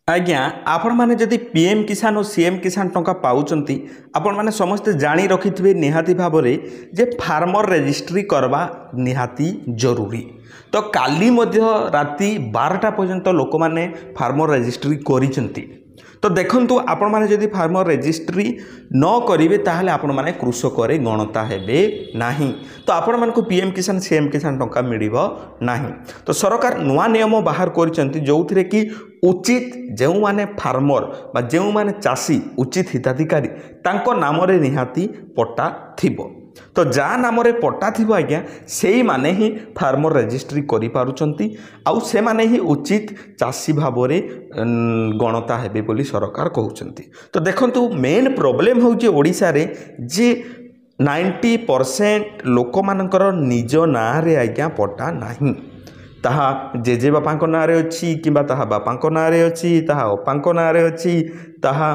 आज्ञा आपण मैंने जदि पीएम किसान और सीएम किसान टंका पाउचंती आपण मैंने समस्ते जानी रखिथिबे निहाती भाव में जे फार्मर रजिस्ट्री करवा निहाती जरूरी। तो काली मध्य राति 12टा पर्यंत लोक माने फार्मर रजिस्ट्री करिसेंती। तो देखंतु आपण माने जदि फार्मर रजिस्ट्री न करिवे ताहले आपण माने कृषक रे गणता हेबे नाही। तो आपण मानकु पीएम किसान सीएम किसान टंका मिलिबो नाही। तो सरकार नुआ नियम बाहर करिसेंती जोउथिरे कि उचित जो माने फार्मर बा जो माने चाषी उचित हिताधिकारी तांको नाम रे निहाती पट्टा थिबो। तो जा नाम रे पट्टा थिबो आज्ञा सेही माने ही फार्मर रजिस्ट्री करि पारुचंती आउ से माने ही उचित चाषी भाव रे गणता हेबे बोली सरकार कहउचंती। तो देखंतु मेन प्रॉब्लम होउचे ओडिसा रे जे 90% लोक मानकर निज ना रे आज्ञा पट्टा नाही। ताहा जेजे बापांको नारे अच्छी किंबा ताहा बापांको नारे अच्छी ताहा अपांको नारे अच्छी ताहा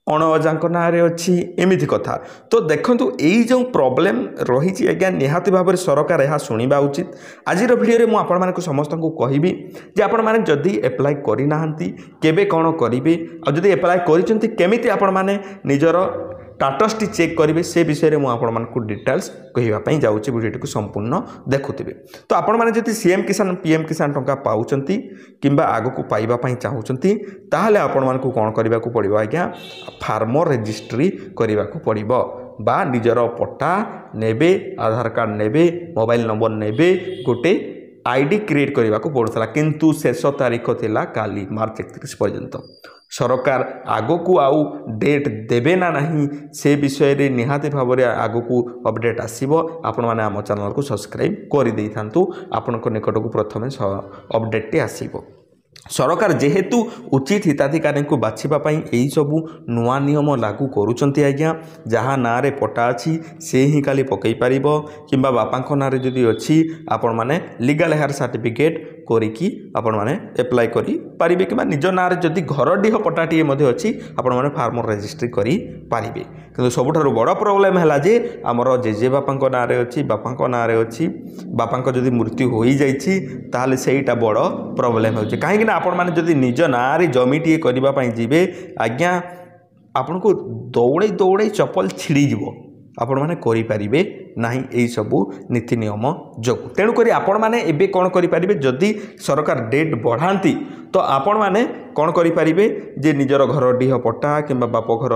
अण अजांको नारे अच्छी एमिति कथा। तो देखंतु एई जो प्रॉब्लम रही आज्ञा निहाती भाव में सरकार यह शुणा उचित। आज भिडियो में आपण मानक समस्त को कहबी जे आपण माने जदि एप्लाय करि नाहंती केबे कोन करिवे आ जदि एप्लाय करिसेंती केमिति आपण माने निजर स्टाटस टी चेक करेंगे से विषय में आपण मानक डिटेल्स कहवाई जाऊँगी वीडियो को संपूर्ण देखुवे। तो आपण मैंने जब सीएम किसान पीएम किसान टंका पाउचंती किंबा आगक पाइबापी चाहूँगी ताहले आपण मानक कौन करने को पड़ो आज्ञा फार्मर रजिस्ट्री करने को पड़ो बा निजर पट्टा नेबे आधार कार्ड नेबे मोबाइल नंबर नेबे गोटे आईडी क्रिएट करने को पड़ता किंतु शेष तारीख थिला काली मार्च 31 पर्यंत। सरकार आगकू आउ डेट देवे ना नहीं से विषय रे निहाती भाव में आगकू अपडेट आसीबो। आपण माने आम चैनल को सब्सक्राइब कर दे थांतु आपनक निकट को प्रथमे अपडेट टी आसीबो। सरकार जेहेतु उचित हिताधिकारी को बाछिबा पई एई सबु नुआ नियम लागू करूचंती आज्ञा जहाँ ना रे पट्टा अच्छी से ही खाली पकई पारिबो किंबा बापांको ना रे जदि अच्छी आपण माने लीगल हेयर सर्टिफिकेट करिकी आपण माने एप्लाय करि पारिबे किंबा निज ना रे जदि घर डीह पट्टाटी मध्ये अच्छी आपण माने फार्मर रजिस्ट्री करि पारिबे। किंतु सबुठारु बड़ प्रॉब्लम हैला जे हमर जेजे बापांको ना रे अच्छी बापांको ना रे अच्छी बापांको जदि मृत्यु होई जाईछि ताहले सेईटा बड़ प्रॉब्लम होछि। काहे कि आपण माने जदि निज ना रे जमीटी करबा पई जिवे आज्ञा आपण को दौड़े दौड़े चप्पल छिड़ी जीवो आपण माने करि पारिबे नाही एई सबु नीति नियम जोगु। तेणु करी आपण माने एबे कोन करि पारिबे जदि सरकार डेट बढ़ांती तो आपण माने कोन करि पारिबे जे निजर घर डीह पट्टा किंबा बाप घर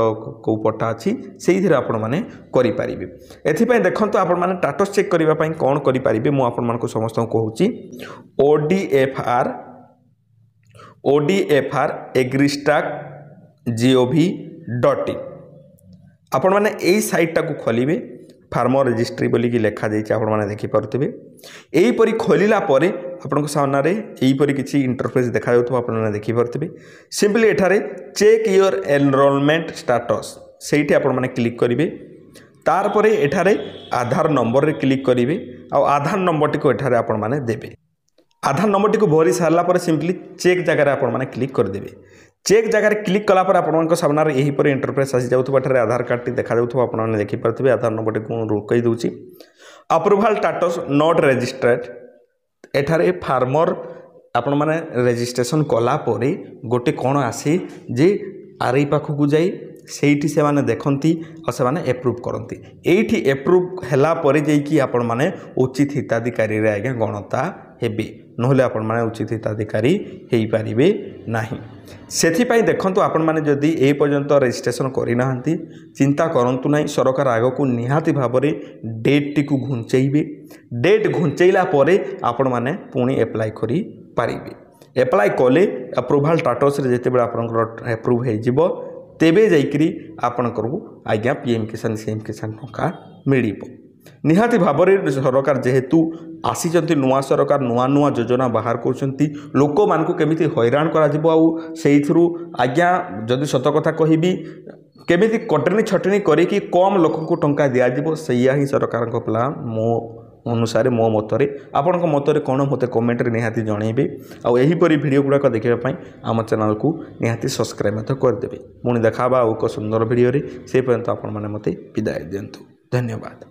को पट्टा अछि सेही थिरे आपण माने करि पारिबे। एथि पय देखंतु आपण माने स्टेटस चेक करबा पय कोन करि पारिबे मु आपण मानको समस्त कहूची ODFR agristack.gov.in आपण माने एई साइट टाको खोलिबे फार्मर रजिस्ट्री बोली कि लेखा जाइए आपण माने देखि पारुथिबे। एई परी खोलिला परे आपनको सामना रे एई परी किछि इंटरफेस देखा जाउथबो आपण माने देखि पारुथिबे। सिंपली एठारे चेक योर एनरोलमेंट स्टेटस सेठी आपण माने क्लिक करिवे। तार परे एठारे आधार नंबर रे क्लिक करिवे आ आधार नंबर टिको एठारे आपण माने देबे। आधार नंबर टी भरी सारा पर सिंपली चेक जगह आपण माने क्लिक कर देबे। चेक जगह क्लिक कला पर आपण सामने यही पर इंटरफेस आसी जाउथबा एठारे आधार कार्ड टी देखा जाउथबा आपण माने देखि पारथिबे। आधार नंबर टी को रुकई दउची अप्रूवल स्टेटस नॉट रजिस्टर्ड एठारे फार्मर आपण माने रजिस्ट्रेशन कला परे गोटे कोन आसी जे आरई पाखकू जाई सेठी से माने देखंती और से माने एप्रूव करंती। एठी एप्रूव हला परे जेई कि आपण माने उचित हिताधिकारी रे आज्ञा गणता हेबे नहले आपण माने उचित हिताधिकारी हेई पारिबे नाही। सेथि पई देखंतु आपण माने जदि ए पर्यंत रजिस्ट्रेशन करि नाहंती चिंता करंतु नाही। सरकार आगो को निहाती भाबरे डेट टी को घुंचैबे। डेट घुंचैला परे आपण माने पुणी एप्लाय करि पारिबे। एप्लाय कले अप्रूवल स्टेटस रे जेते बेला आपनकर एप्रूव हे जिवो तेबे जाइकरी आपनकर आज्ञा पीएम किसान सीएम किसान टंका मिलिबो। निहाती भाव में सरकार जेहेतु आसीचंती नुआ सरकार नुआ नुआ योजना बाहर करचंती लोक मान को केमिति हैरान करा जिवो आ सेइथरु आज्ञा जदि सत कथा कहिबी केमिति कटनी छटनी करिकी कम लोक को टंका दिया जिवो सैया ही सरकार को प्लान मो अनुसार मो मतरे आपण मतरे कौन मत कमेंट रे निहाती जणैबे। आ एही परी वीडियो गुडाक देखिबा पई आम चैनल को निहाती सब्सक्राइब मत कर देबे। पुणी देखाबा एक सुंदर वीडियो रे से पर्यंत आपण माने मते विदाय दियंतु। धन्यवाद।